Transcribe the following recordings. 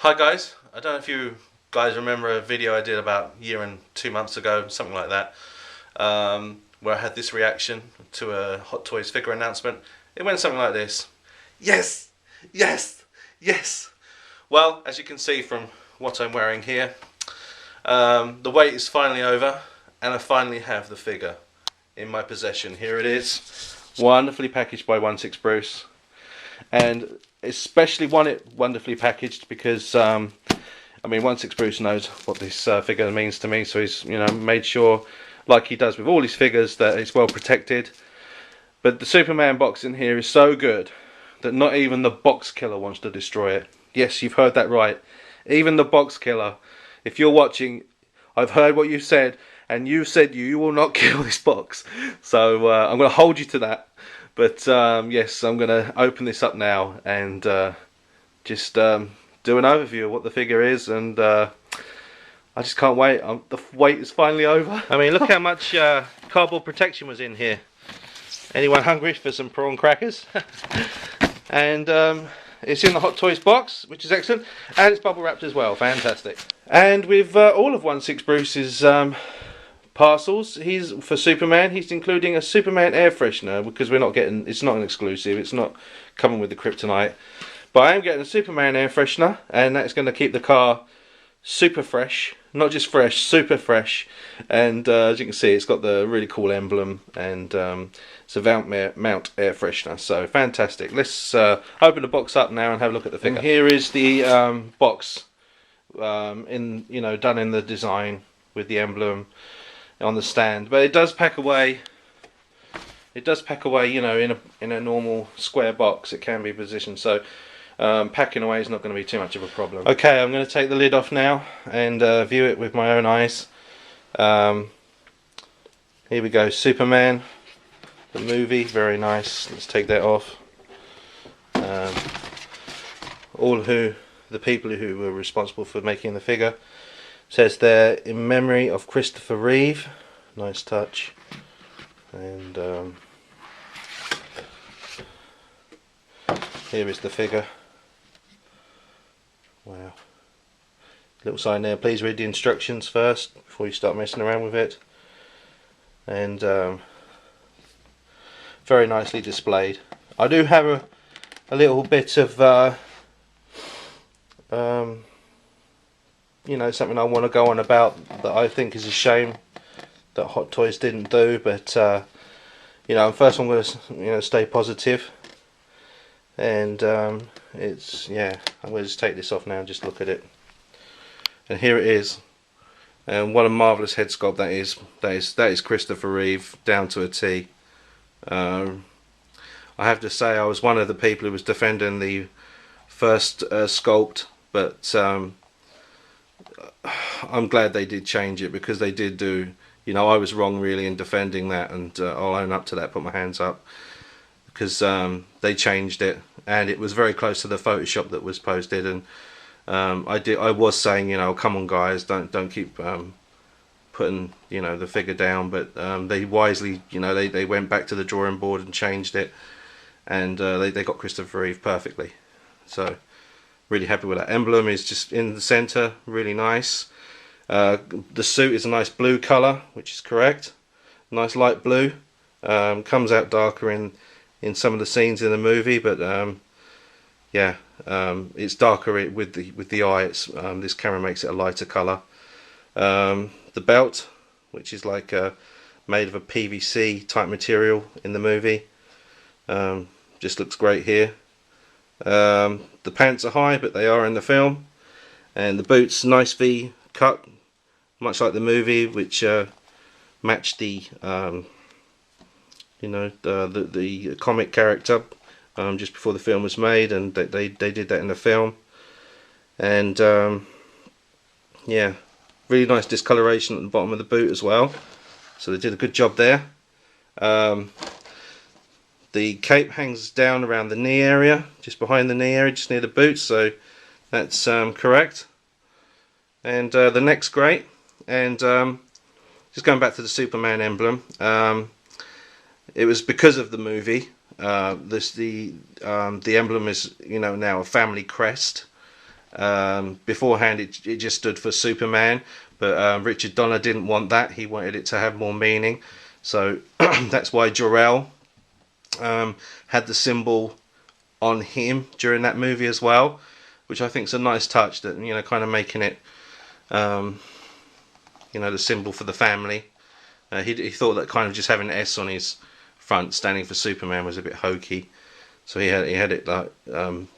Hi guys, I don't know if you guys remember a video I did about a year and 2 months ago, something like that, where I had this reaction to a Hot Toys figure announcement. It went something like this. Yes! Yes! Yes! Well, as you can see from what I'm wearing here, the wait is finally over and I finally have the figure in my possession. Here it is, wonderfully packaged by 16 Bruce. And especially want it wonderfully packaged because I mean 16 Bruce knows what this figure means to me, so he's made sure, like he does with all his figures, that it's well protected. But the Superman box in here is so good that not even the box killer wants to destroy it. Yes, you've heard that right. Even the box killer, if you're watching, I've heard what you said, and you said you will not kill this box. So I'm going to hold you to that. But yes, I'm going to open this up now and just do an overview of what the figure is, and I just can't wait. The wait is finally over. I mean, look how much cardboard protection was in here. Anyone hungry for some prawn crackers? And it's in the Hot Toys box, which is excellent, and it's bubble wrapped as well. Fantastic. And with all of 16 Bruce's parcels, he's for Superman, he's including a Superman air freshener, because it's not an exclusive, it's not coming with the kryptonite, but I am getting a Superman air freshener, and that's going to keep the car super fresh, not just fresh, super fresh. And as you can see, it's got the really cool emblem, and it's a mount air freshener, so fantastic. Let's open the box up now and have a look at the figure. And here is the box, done in the design with the emblem on the stand, but it does pack away. In a normal square box, it can be positioned, so packing away is not going to be too much of a problem. Okay, I'm going to take the lid off now and view it with my own eyes. Here we go, Superman, the movie, very nice. Let's take that off. The people who were responsible for making the figure. Says there, in memory of Christopher Reeve. Nice touch. And here is the figure. Wow. Little sign there, please read the instructions first before you start messing around with it. And very nicely displayed. I do have a little bit of something I want to go on about that I think is a shame that Hot Toys didn't do, but first I'm going to stay positive, and I'm going to just take this off now and just look at it. And here it is, and what a marvellous head sculpt that is. That is Christopher Reeve down to a T. I have to say, I was one of the people who was defending the first sculpt, but I'm glad they did change it, because they did do, I was wrong really in defending that, and I'll own up to that, put my hands up, because they changed it, and it was very close to the Photoshop that was posted. And I was saying, come on guys, don't keep putting the figure down, but they wisely, they went back to the drawing board and changed it, and they got Christopher Reeve perfectly. So really happy with that. Emblem is just in the center, really nice. The suit is a nice blue colour, which is correct. Nice light blue. Comes out darker in some of the scenes in the movie, but it's darker with the eye. This camera makes it a lighter colour. The belt, which is like made of a PVC type material in the movie, just looks great here. The pants are high, but they are in the film, and the boots, nice V cut, much like the movie, which matched the the comic character just before the film was made, and they did that in the film. And really nice discoloration at the bottom of the boot as well, so they did a good job there. The cape hangs down around the knee area, just behind the knee area, just near the boots, so that's correct. And the neck's great. And just going back to the Superman emblem, it was because of the movie. The emblem is now a family crest, Beforehand it just stood for Superman, but Richard Donner didn't want that. He wanted it to have more meaning, so that's why Jor-El had the symbol on him during that movie as well, which I think is a nice touch, that, you know, kind of making it you know, the symbol for the family. He thought that kind of just having an S on his front standing for Superman was a bit hokey, so he had it like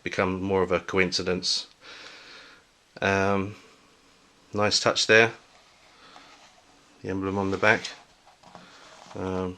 become more of a coincidence. Nice touch there, the emblem on the back. I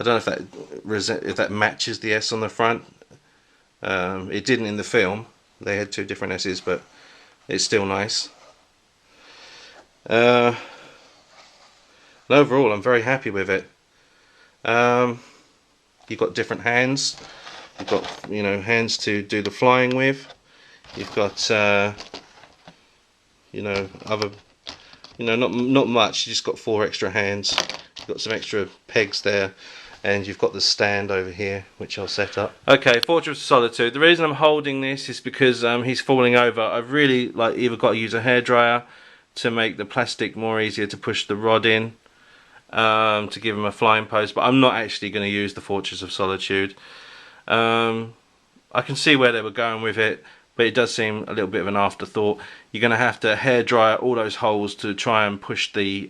don't know if that matches the S on the front. It didn't in the film. They had two different S's, but it's still nice. And overall, I'm very happy with it. You've got different hands. You've got, you know, hands to do the flying with. You've got you know, other, you know, not much. You just got 4 extra hands. You've got some extra pegs there, and you've got the stand over here, which I'll set up. Okay, Fortress of Solitude. The reason I'm holding this is because he's falling over. I've really either got to use a hairdryer to make the plastic more easier to push the rod in, to give him a flying pose, but I'm not actually going to use the Fortress of Solitude. I can see where they were going with it, but it does seem a little bit of an afterthought. You're going to have to hairdryer all those holes to try and push the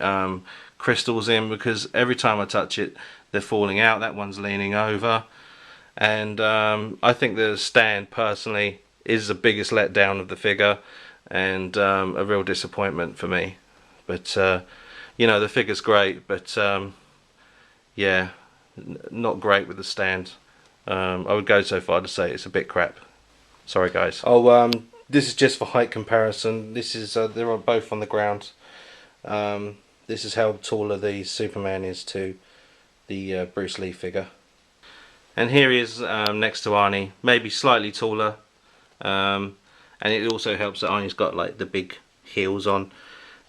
crystals in, because every time I touch it they're falling out. That one's leaning over, and I think the stand personally is the biggest letdown of the figure, and a real disappointment for me. But you know, the figure's great, but yeah, not great with the stand. I would go so far to say it's a bit crap. Sorry guys. Oh, this is just for height comparison. This is they're both on the ground. This is how taller the Superman is to the Bruce Lee figure. And here he is next to Arnie, maybe slightly taller. And it also helps that Arnie's got like the big heels on,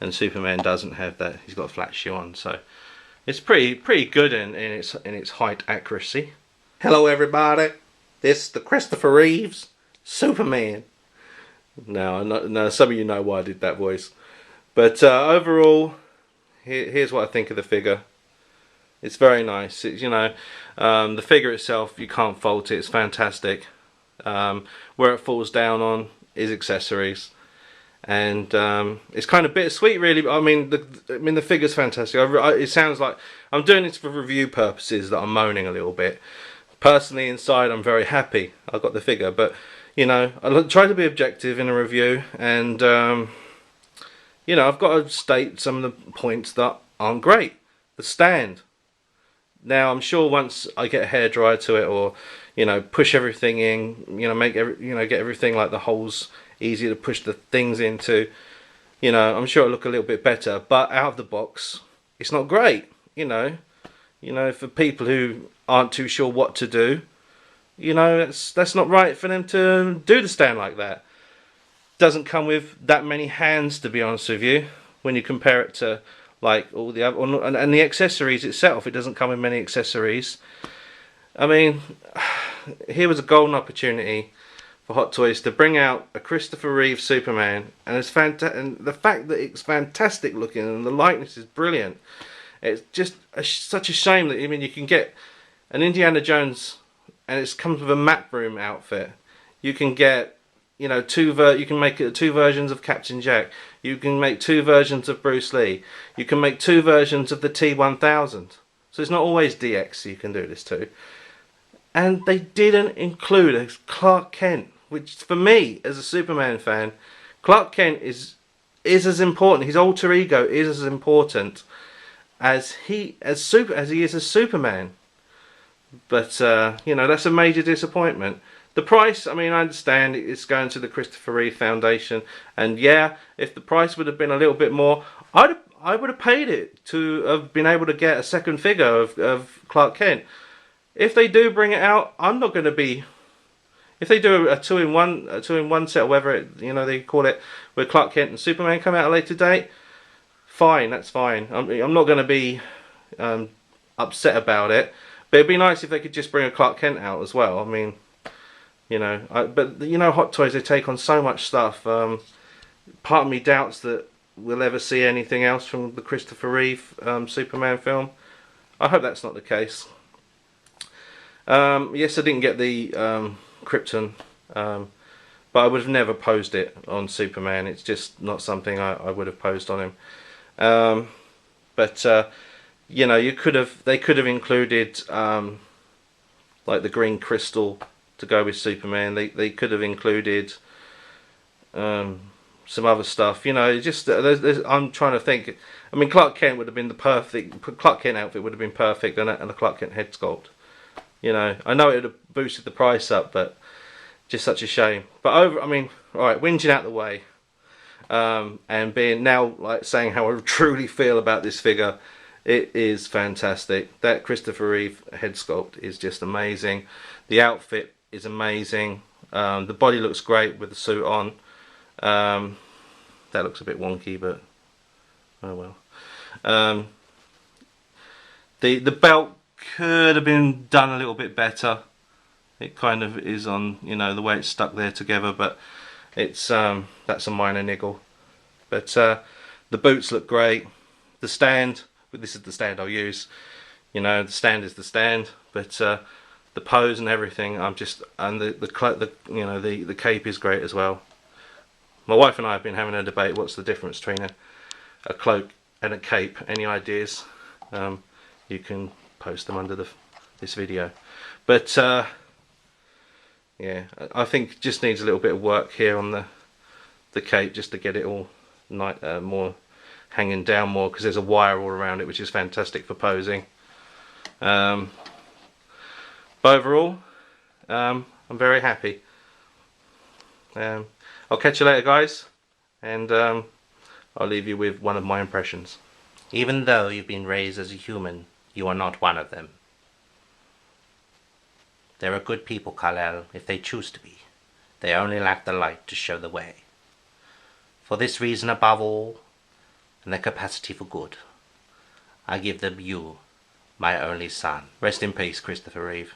and Superman doesn't have that. He's got a flat shoe on, so it's pretty good in its height accuracy. Hello everybody, this is the Christopher Reeve Superman. No, some of you know why I did that voice. But overall, here's what I think of the figure. It's very nice. It's, you know, the figure itself, you can't fault it. It's fantastic. Where it falls down on is accessories, and it's kind of bittersweet, really. I mean, the figure's fantastic. It sounds like I'm doing this for review purposes, that I'm moaning a little bit. Personally, inside, I'm very happy I got the figure, but you know, I try to be objective in a review, and you know, I've got to state some of the points that aren't great. The stand. Now, I'm sure once I get a hairdryer to it, or you know, push everything in, you know, get everything like the holes easier to push the things into, you know, I'm sure it'll look a little bit better. But out of the box, it's not great. You know, for people who aren't too sure what to do, you know, that's not right for them to do the stand like that. Doesn't come with that many hands, to be honest with you, when you compare it to like all the other, and the accessories itself. It doesn't come with many accessories. I mean, here was a golden opportunity for Hot Toys to bring out a Christopher Reeve Superman, and and the fact that it's fantastic looking and the likeness is brilliant. It's just such a shame that, I mean, you can get an Indiana Jones, and it comes with a map room outfit. You can get, you know, you can make it 2 versions of Captain Jack. You can make 2 versions of Bruce Lee. You can make 2 versions of the T-1000. So it's not always DX you can do this to. And they didn't include a Clark Kent, which for me, as a Superman fan, Clark Kent is as important. His alter ego is as important as he is as Superman. But you know, that's a major disappointment. The price, I mean, I understand it's going to the Christopher Reeve Foundation, and yeah, if the price would have been a little bit more, I would have paid it to have been able to get a second figure of Clark Kent. If they do bring it out, I'm not going to be. If they do a two in one set, or whatever it, you know, they call it, where Clark Kent and Superman come out at a later date, fine, that's fine. I'm not going to be upset about it. But it'd be nice if they could just bring a Clark Kent out as well. I mean, You know, but you know, Hot Toys, they take on so much stuff. Part of me doubts that we'll ever see anything else from the Christopher Reeve Superman film. I hope that's not the case. Yes, I didn't get the Krypton, but I would have never posed it on Superman. It's just not something I would have posed on him. But you know, they could have included like the green crystal to go with Superman. They could have included some other stuff. You know, just I'm trying to think. I mean, Clark Kent would have been the perfect Clark Kent outfit would have been perfect, and a Clark Kent head sculpt. You know, I know it would have boosted the price up, but just such a shame. But I mean, all right, whinging out the way, and being now like saying how I truly feel about this figure. It is fantastic. That Christopher Reeve head sculpt is just amazing. The outfit is amazing. The body looks great with the suit on. That looks a bit wonky, but oh well. The belt could have been done a little bit better. It kind of is on, you know, the way it's stuck there together, but it's that's a minor niggle. But the boots look great. The stand. But this is the stand I'll use. You know, the stand is the stand, but the pose and everything, the cape is great as well. My wife and I have been having a debate. What's the difference between a cloak and a cape? Any ideas? You can post them under this video. But yeah, I think it just needs a little bit of work here on the cape just to get it all more hanging down more, because there's a wire all around it, which is fantastic for posing. But overall, I'm very happy. I'll catch you later, guys, and I'll leave you with one of my impressions. Even though you've been raised as a human, you are not one of them. There are good people, Kal-El, if they choose to be. They only lack the light to show the way. For this reason above all, and their capacity for good, I give them you, my only son. Rest in peace, Christopher Reeve.